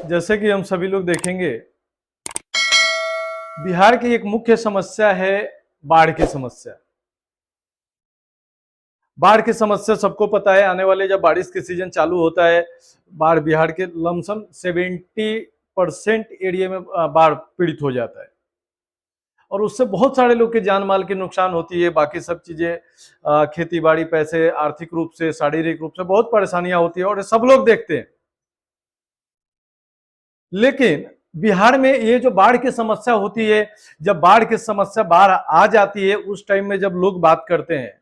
जैसे कि हम सभी लोग देखेंगे, बिहार की एक मुख्य समस्या है बाढ़ की समस्या। बाढ़ की समस्या सबको पता है। आने वाले जब बारिश के सीजन चालू होता है, बाढ़ बिहार के लमसम 70% एरिया में बाढ़ पीड़ित हो जाता है और उससे बहुत सारे लोग के जान माल की नुकसान होती है। बाकी सब चीजें, खेती बाड़ी, पैसे, आर्थिक रूप से, शारीरिक रूप से बहुत परेशानियां होती है और सब लोग देखते हैं। लेकिन बिहार में ये जो बाढ़ की समस्या होती है, जब बाढ़ की समस्या बाढ़ आ जाती है, उस टाइम में जब लोग बात करते हैं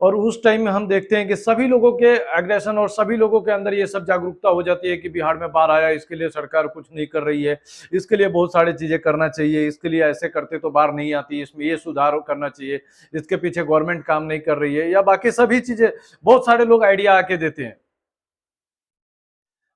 और उस टाइम में हम देखते हैं कि सभी लोगों के एग्रेशन और सभी लोगों के अंदर ये सब जागरूकता हो जाती है कि बिहार में बाढ़ आया, इसके लिए सरकार कुछ नहीं कर रही है, इसके लिए बहुत सारी चीजें करना चाहिए, इसके लिए ऐसे करते तो बाढ़ नहीं आती, इसमें ये सुधार करना चाहिए, इसके पीछे गवर्नमेंट काम नहीं कर रही है, या बाकी सभी चीजें बहुत सारे लोग आइडिया आके देते हैं।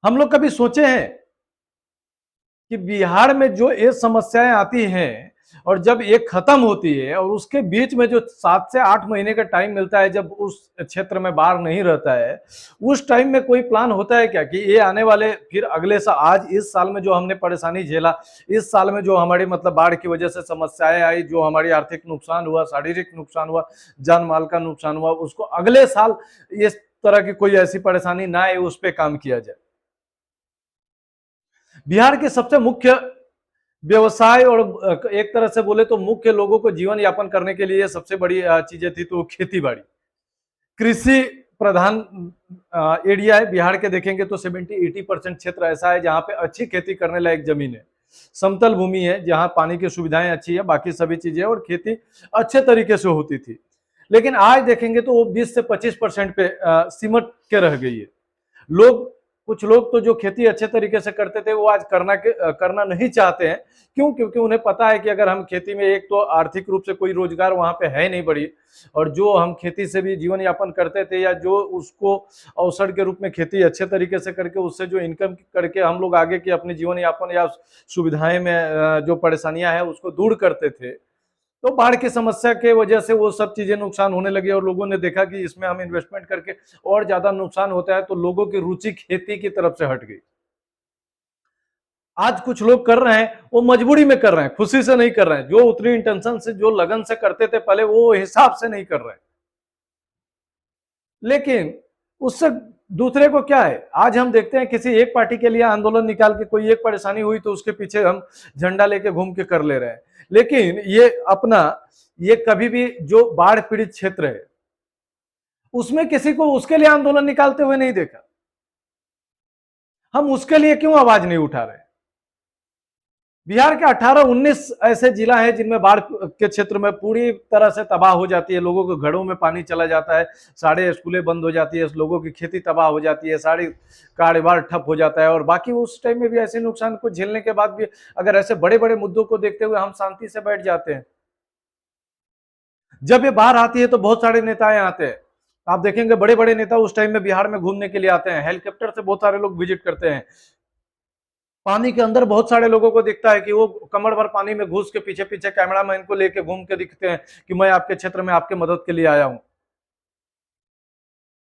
हम लोग कभी सोचे हैं कि बिहार में जो ये समस्याएं आती हैं और जब ये खत्म होती है और उसके बीच में जो 7 से 8 महीने का टाइम मिलता है, जब उस क्षेत्र में बाढ़ नहीं रहता है, उस टाइम में कोई प्लान होता है क्या कि ये आने वाले फिर अगले साल, आज इस साल में जो हमने परेशानी झेला, इस साल में जो हमारी मतलब बाढ़ की वजह से समस्याएं आई, जो हमारी आर्थिक नुकसान हुआ, शारीरिक नुकसान हुआ, जान माल का नुकसान हुआ, उसको अगले साल इस तरह की कोई ऐसी परेशानी ना आए, उस पर काम किया जाए। बिहार के सबसे मुख्य व्यवसाय और एक तरह से बोले तो मुख्य लोगों को जीवन यापन करने के लिए सबसे बड़ी चीजें थी तो खेती बाड़ी, कृषि प्रधान एरिया है। बिहार के देखेंगे तो 70-80% क्षेत्र ऐसा है जहां पे अच्छी खेती करने लायक जमीन है, समतल भूमि है, जहां पानी की सुविधाएं अच्छी है, बाकी सभी चीजें, और खेती अच्छे तरीके से होती थी। लेकिन आज देखेंगे तो वो 20 से 25% पे सिमट के रह गई है। लोग, कुछ लोग तो जो खेती अच्छे तरीके से करते थे वो आज करना नहीं चाहते हैं। क्यों? क्योंकि उन्हें पता है कि अगर हम खेती में, एक तो आर्थिक रूप से कोई रोजगार वहां पे है नहीं बड़ी, और जो हम खेती से भी जीवन यापन करते थे या जो उसको अवसर के रूप में खेती अच्छे तरीके से करके उससे जो इनकम करके हम लोग आगे की अपने जीवन यापन या सुविधाएं में जो परेशानियां हैं उसको दूर करते थे, तो बाढ़ की समस्या के वजह से वो सब चीजें नुकसान होने लगी और लोगों ने देखा कि इसमें हम इन्वेस्टमेंट करके और ज्यादा नुकसान होता है, तो लोगों की रुचि खेती की तरफ से हट गई। आज कुछ लोग कर रहे हैं, वो मजबूरी में कर रहे हैं, खुशी से नहीं कर रहे हैं। जो उतनी इंटेंशन से, जो लगन से करते थे पहले, वो हिसाब से नहीं कर रहे हैं। लेकिन उससे दूसरे को क्या है, आज हम देखते हैं किसी एक पार्टी के लिए आंदोलन निकाल के कोई एक परेशानी हुई तो उसके पीछे हम झंडा लेके घूम के कर ले रहे हैं। लेकिन ये कभी भी जो बाढ़ पीड़ित क्षेत्र है उसमें किसी को उसके लिए आंदोलन निकालते हुए नहीं देखा। हम उसके लिए क्यों आवाज नहीं उठा रहे? बिहार के 18-19 ऐसे जिला है जिनमें बाढ़ के क्षेत्र में पूरी तरह से तबाह हो जाती है, लोगों के घरों में पानी चला जाता है, सारे स्कूलें बंद हो जाती है, लोगों की खेती तबाह हो जाती है, सारी कारोबार ठप हो जाता है। और बाकी उस टाइम में भी ऐसे नुकसान को झेलने के बाद भी अगर ऐसे बड़े बड़े मुद्दों को देखते हुए हम शांति से बैठ जाते हैं। जब ये बाढ़ आती है तो बहुत सारे नेताएं आते हैं, आप देखेंगे बड़े बड़े नेता उस टाइम में बिहार में घूमने के लिए आते हैं, हेलीकॉप्टर से बहुत सारे लोग विजिट करते हैं। पानी के अंदर बहुत सारे लोगों को दिखता है कि वो कमर भर पानी में घुस के पीछे पीछे कैमरामैन को लेके घूम के दिखते हैं कि मैं आपके क्षेत्र में आपके मदद के लिए आया हूं।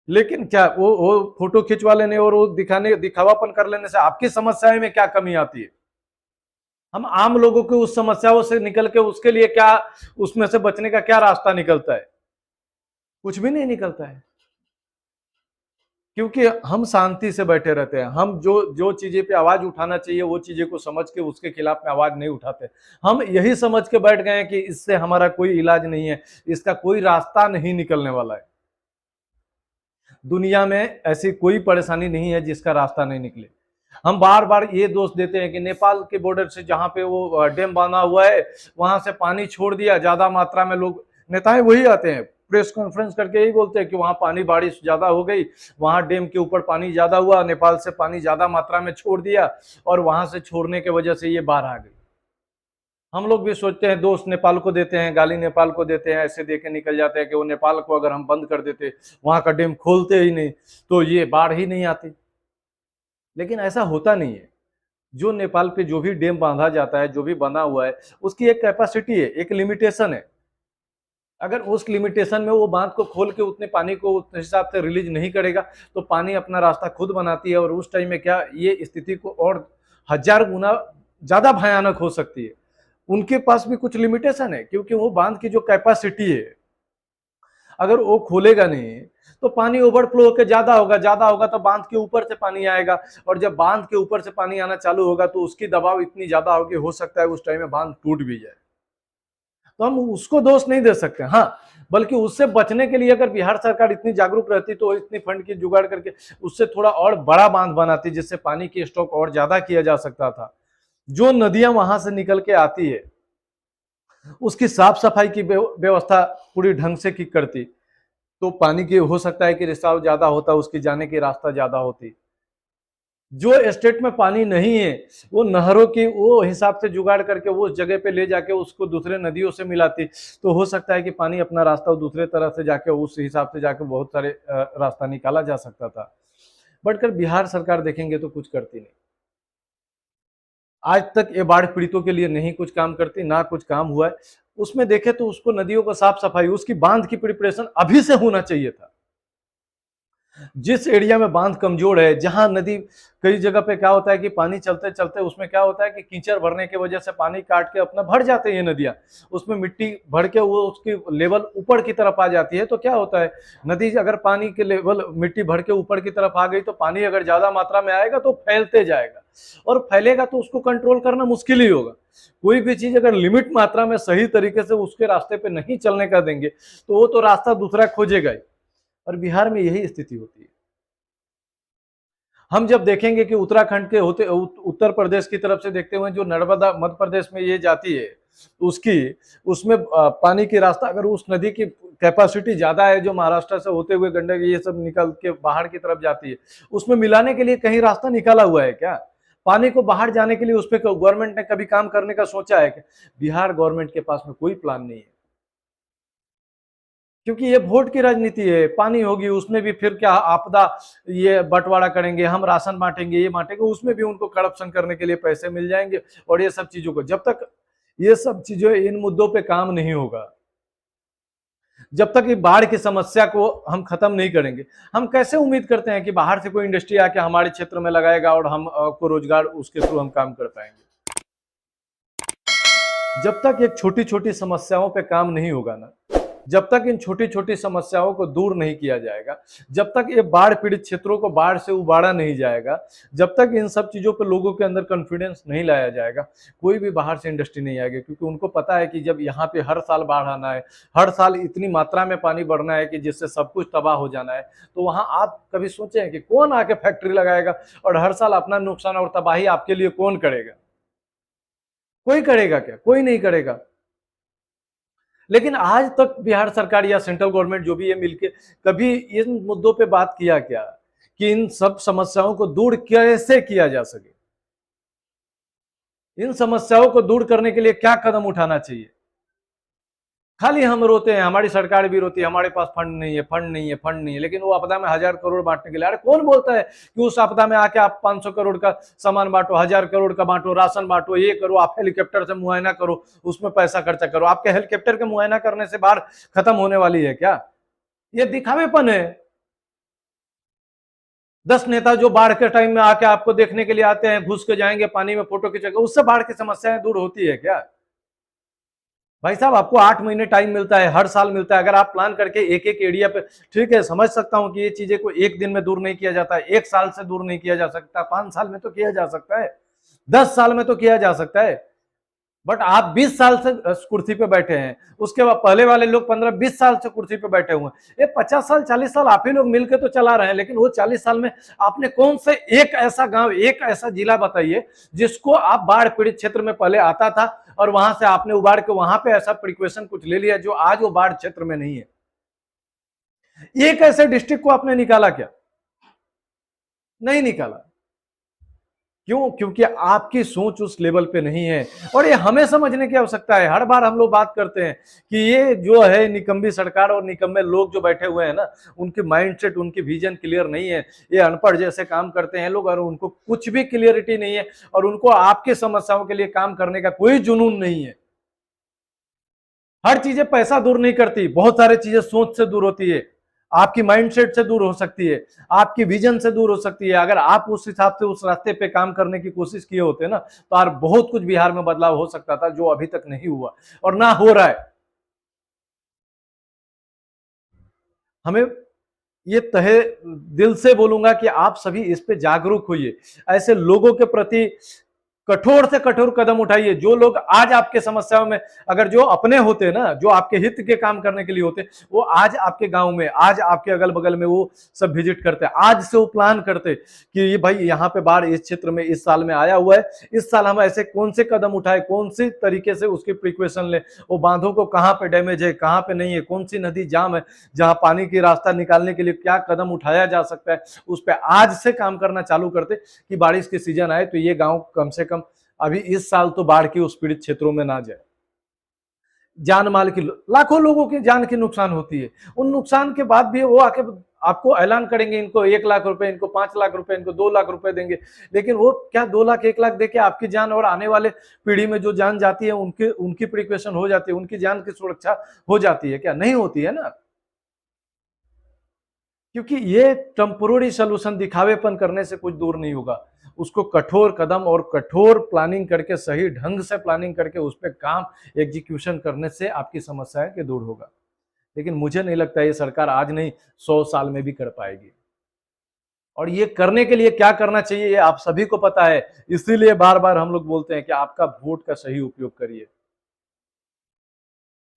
लेकिन क्या वो फोटो खिंचवा लेने और वो दिखावापन कर लेने से आपकी समस्याएं में क्या कमी आती है? हम आम लोगों को उस समस्याओं से निकल के उसके लिए क्या, उसमें से बचने का क्या रास्ता निकलता है? कुछ भी नहीं निकलता है, क्योंकि हम शांति से बैठे रहते हैं। हम जो जो चीजें पे आवाज उठाना चाहिए वो चीजें को समझ के उसके खिलाफ में आवाज नहीं उठाते। हम यही समझ के बैठ गए हैं कि इससे हमारा कोई इलाज नहीं है, इसका कोई रास्ता नहीं निकलने वाला है। दुनिया में ऐसी कोई परेशानी नहीं है जिसका रास्ता नहीं निकले। हम बार बार ये दोष देते हैं कि नेपाल के बॉर्डर से जहां पे वो डैम बना हुआ है वहां से पानी छोड़ दिया ज्यादा मात्रा में, लोग नेताएं वही आते हैं प्रेस कॉन्फ्रेंस करके यही बोलते हैं कि वहां पानी, बारिश ज्यादा हो गई, वहां डैम के ऊपर पानी ज्यादा हुआ, नेपाल से पानी ज्यादा मात्रा में छोड़ दिया और वहां से छोड़ने की वजह से ये बाढ़ आ गई। हम लोग भी सोचते हैं, दोस्त नेपाल को देते हैं, गाली नेपाल को देते हैं, ऐसे देके निकल जाते हैं कि वो नेपाल को अगर हम बंद कर देते, वहां का डैम खोलते ही नहीं, तो ये बाढ़ ही नहीं आती। लेकिन ऐसा होता नहीं है। जो नेपाल पे जो भी डैम बांधा जाता है, जो भी बना हुआ है, उसकी एक कैपेसिटी है, एक लिमिटेशन है। अगर उस लिमिटेशन में वो बांध को खोल के उतने पानी को उस हिसाब से रिलीज नहीं करेगा तो पानी अपना रास्ता खुद बनाती है और उस टाइम में क्या, ये स्थिति को और 1000 गुना ज्यादा भयानक हो सकती है। उनके पास भी कुछ लिमिटेशन है, क्योंकि वो बांध की जो कैपेसिटी है, अगर वो खोलेगा नहीं तो पानी ओवरफ्लो होकर ज्यादा होगा तो बांध के ऊपर से पानी आएगा, और जब बांध के ऊपर से पानी आना चालू होगा तो उसकी दबाव इतनी ज्यादा होगी, हो सकता है उस टाइम में बांध टूट भी जाए। तो हम उसको दोष नहीं दे सकते, हाँ, बल्कि उससे बचने के लिए अगर बिहार सरकार इतनी जागरूक रहती तो इतनी फंड की जुगाड़ करके उससे थोड़ा और बड़ा बांध बनाती, जिससे पानी की स्टॉक और ज्यादा किया जा सकता था। जो नदियां वहां से निकल के आती है उसकी साफ सफाई की व्यवस्था पूरी ढंग से की करती, तो पानी की हो सकता है कि रिसाव ज्यादा होता, उसकी जाने की रास्ता ज्यादा होती। जो स्टेट में पानी नहीं है वो नहरों की वो हिसाब से जुगाड़ करके वो उस जगह पे ले जाके उसको दूसरे नदियों से मिलाती, तो हो सकता है कि पानी अपना रास्ता दूसरे तरफ से जाके उस हिसाब से जाके बहुत सारे रास्ता निकाला जा सकता था। बट कर बिहार सरकार देखेंगे तो कुछ करती नहीं। आज तक ये बाढ़ पीड़ितों के लिए नहीं कुछ काम करती, ना कुछ काम हुआ है। उसमें देखे तो उसको नदियों को साफ सफाई, उसकी बांध की प्रिपरेशन अभी से होना चाहिए था। जिस एरिया में बांध कमजोर है, जहां नदी कई जगह पे क्या होता है कि पानी चलते चलते उसमें क्या होता है कि कीचड़ भरने की वजह से पानी काट के अपना भर जाते हैं नदियां, उसमें मिट्टी भर के वो उसकी लेवल ऊपर की तरफ आ जाती है। तो क्या होता है, नदी अगर पानी के लेवल मिट्टी भर के ऊपर की तरफ आ गई तो पानी अगर ज्यादा मात्रा में आएगा तो फैलते जाएगा, और फैलेगा तो उसको कंट्रोल करना मुश्किल ही होगा। कोई भी चीज अगर लिमिट मात्रा में सही तरीके से उसके रास्ते पे नहीं चलने का देंगे तो वो तो रास्ता दूसरा खोजेगा ही, और बिहार में यही स्थिति होती है। हम जब देखेंगे कि उत्तराखंड के होते उत्तर प्रदेश की तरफ से देखते हुए जो नर्मदा मध्य प्रदेश में ये जाती है, उसकी उसमें पानी की रास्ता, अगर उस नदी की कैपेसिटी ज्यादा है जो महाराष्ट्र से होते हुए गंडक ये सब निकल के बाहर की तरफ जाती है, उसमें मिलाने के लिए कहीं रास्ता निकाला हुआ है क्या? पानी को बाहर जाने के लिए उस पर गवर्नमेंट ने कभी काम करने का सोचा है क्या? बिहार गवर्नमेंट के पास में कोई प्लान नहीं है, क्योंकि ये वोट की राजनीति है। पानी होगी उसमें भी फिर क्या आपदा, ये बंटवारा करेंगे, हम राशन बांटेंगे, ये बांटेंगे, उसमें भी उनको करप्शन करने के लिए पैसे मिल जाएंगे। और ये सब चीजों को जब तक ये सब चीजें इन मुद्दों पे काम नहीं होगा, जब तक ये बाढ़ की समस्या को हम खत्म नहीं करेंगे, हम कैसे उम्मीद करते हैं कि बाहर से कोई इंडस्ट्री आके हमारे क्षेत्र में लगाएगा और हम को रोजगार उसके थ्रू हम काम कर पाएंगे? जब तक ये छोटी छोटी समस्याओं पे काम नहीं होगा ना, जब तक इन छोटी छोटी समस्याओं को दूर नहीं किया जाएगा, जब तक ये बाढ़ पीड़ित क्षेत्रों को बाढ़ से उबारा नहीं जाएगा, जब तक इन सब चीजों पर लोगों के अंदर कॉन्फिडेंस नहीं लाया जाएगा, कोई भी बाहर से इंडस्ट्री नहीं आएगी। क्योंकि उनको पता है कि जब यहाँ पे हर साल बाढ़ आना है, हर साल इतनी मात्रा में पानी बढ़ना है कि जिससे सब कुछ तबाह हो जाना है, तो वहां आप कभी सोचे हैं कि कौन आके फैक्ट्री लगाएगा और हर साल अपना नुकसान और तबाही आपके लिए कौन करेगा? कोई करेगा क्या? कोई नहीं करेगा। लेकिन आज तक बिहार सरकार या सेंट्रल गवर्नमेंट जो भी है मिलके कभी इन मुद्दों पे बात किया क्या कि इन सब समस्याओं को दूर कैसे किया जा सके? इन समस्याओं को दूर करने के लिए क्या कदम उठाना चाहिए? खाली हम रोते हैं, हमारी सरकार भी रोती है, हमारे पास फंड नहीं है, फंड नहीं है, फंड नहीं है, लेकिन वो आपदा में 1000 करोड़ बांटने के लिए, अरे कौन बोलता है कि उस आपदा में आके आप 500 करोड़ का सामान बांटो, 1000 करोड़ का बांटो, राशन बांटो, ये करो, आप हेलीकॉप्टर से मुआयना करो, उसमें पैसा खर्चा करो? आपके हेलीकॉप्टर के मुआयना करने से बाढ़ खत्म होने वाली है क्या? ये दिखावेपन है। 10 नेता जो बाढ़ के टाइम में आके आपको देखने के लिए आते हैं, घुस के जाएंगे पानी में, फोटो खींचेंगे, उससे बाढ़ की समस्याएं दूर होती है क्या? भाई साहब, आपको 8 महीने टाइम मिलता है, हर साल मिलता है। अगर आप प्लान करके एक एक एरिया पे, ठीक है, समझ सकता हूं कि ये चीजें को एक दिन में दूर नहीं किया जाता है, 1 साल से दूर नहीं किया जा सकता, 5 साल में तो किया जा सकता है, 10 साल में तो किया जा सकता है। बट आप 20 साल से कुर्सी पे बैठे हैं, उसके बाद पहले वाले लोग 15-20 साल से कुर्सी पे बैठे हुए हैं, ये 50 साल 40 साल आप ही लोग मिलकर तो चला रहे हैं। लेकिन वो 40 साल में आपने कौन से एक ऐसा गांव, एक ऐसा जिला बताइए जिसको आप बाढ़ पीड़ित क्षेत्र में पहले आता था और वहां से आपने उबार के वहां पे ऐसा प्रिकॉशन कुछ ले लिया जो आज वो बाढ़ क्षेत्र में नहीं है? एक ऐसे डिस्ट्रिक्ट को आपने निकाला क्या? नहीं निकाला। क्यों? क्योंकि आपकी सोच उस लेवल पे नहीं है, और ये हमें समझने की आवश्यकता है। हर बार हम लोग बात करते हैं कि ये जो है निकम्मी सरकार और निकम्मे लोग जो बैठे हुए हैं ना, उनकी माइंडसेट, उनकी विजन क्लियर नहीं है, ये अनपढ़ जैसे काम करते हैं लोग, और उनको कुछ भी क्लियरिटी नहीं है, और उनको आपकी समस्याओं के लिए काम करने का कोई जुनून नहीं है। हर चीजें पैसा दूर नहीं करती, बहुत सारी चीजें सोच से दूर होती है। आपकी माइंडसेट से दूर हो सकती है, आपकी विजन से दूर हो सकती है। अगर आप उस हिसाब से उस रास्ते पे काम करने की कोशिश किए होते ना, तो यार बहुत कुछ बिहार में बदलाव हो सकता था, जो अभी तक नहीं हुआ और ना हो रहा है। हमें ये तहे दिल से बोलूंगा कि आप सभी इस पे जागरूक होइए, ऐसे लोगों के प्रति कठोर से कठोर कदम उठाइए। जो लोग आज आपके समस्याओं में, अगर जो अपने होते ना, जो आपके हित के काम करने के लिए होते, वो आज आपके गांव में, आज आपके अगल बगल में वो सब विजिट करते, आज से वो प्लान करते कि ये भाई यहाँ पे बाढ़ इस क्षेत्र में इस साल में आया हुआ है, इस साल हम ऐसे कौन से कदम उठाए, कौन सी तरीके से उसकी प्रिकॉशन ले, वो बांधों को कहाँ पे डैमेज है, कहाँ पे नहीं है, कौन सी नदी जाम है, जहां पानी की रास्ता निकालने के लिए क्या कदम उठाया जा सकता है, उस पर आज से काम करना चालू करते कि बारिश के सीजन आए तो ये गांव कम से कम अभी इस साल तो बाढ़ के उस पीड़ित क्षेत्रों में ना जाए। जान माल की, लाखों लोगों की जान की नुकसान होती है। उन नुकसान के बाद भी वो आके आपको ऐलान करेंगे इनको 1 लाख रुपए, इनको 5 लाख रुपए, इनको 2 लाख रुपए देंगे। लेकिन वो क्या 2 लाख 1 लाख देके आपकी जान और आने वाले पीढ़ी में जो जान जाती है उनकी उनकी प्रिकॉशन हो जाती है, उनकी जान की सुरक्षा हो जाती है क्या? नहीं होती है ना। क्योंकि ये टेम्पोररी सोल्यूशन दिखावेपन करने से कुछ दूर नहीं होगा। उसको कठोर कदम और कठोर प्लानिंग करके, सही ढंग से प्लानिंग करके उस पर काम एग्जीक्यूशन करने से आपकी समस्याएं के दूर होगा। लेकिन मुझे नहीं लगता ये सरकार आज नहीं 100 साल में भी कर पाएगी। और ये करने के लिए क्या करना चाहिए ये आप सभी को पता है, इसीलिए बार बार हम लोग बोलते हैं कि आपका वोट का सही उपयोग करिए।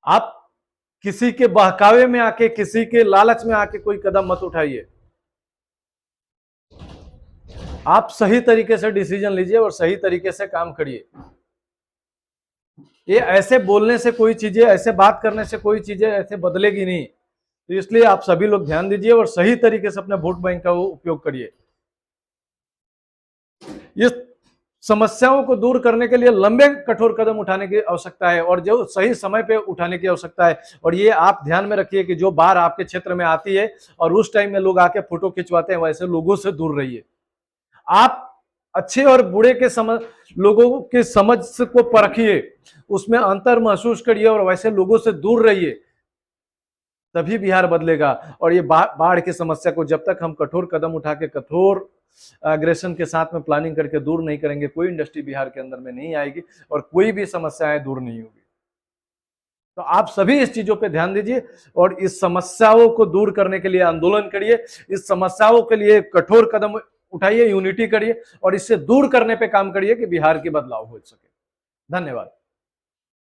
आप किसी के बहकावे में आके, किसी के लालच में आके कोई कदम मत उठाइए। आप सही तरीके से डिसीजन लीजिए और सही तरीके से काम करिए। ये ऐसे बोलने से कोई चीजें, ऐसे बात करने से कोई चीजें ऐसे बदलेगी नहीं। तो इसलिए आप सभी लोग ध्यान दीजिए और सही तरीके से अपने वोट बैंक का उपयोग करिए। ये समस्याओं को दूर करने के लिए लंबे कठोर कदम उठाने की आवश्यकता है और जो सही समय पे उठाने की आवश्यकता है। और ये आप ध्यान में रखिए कि जो बाढ़ आपके क्षेत्र में आती है और उस टाइम में लोग आके फोटो खिंचवाते हैं, वैसे लोगों से दूर रहिए। आप अच्छे और बुरे के समझ, लोगों के समझ को परखिए, उसमें अंतर महसूस करिए और वैसे लोगों से दूर रहिए, तभी बिहार बदलेगा। और ये बाढ़ की समस्या को जब तक हम कठोर कदम उठा के, कठोर अग्रेशन के साथ में प्लानिंग करके दूर नहीं करेंगे, कोई इंडस्ट्री बिहार के अंदर में नहीं आएगी और कोई भी समस्याएं दूर नहीं होगी। तो आप सभी इस चीजों पे ध्यान दीजिए और इस समस्याओं को दूर करने के लिए आंदोलन करिए, इस समस्याओं के लिए कठोर कदम उठाइए, यूनिटी करिए और इससे दूर करने पे काम करिए कि बिहार की बदलाव हो सके। धन्यवाद।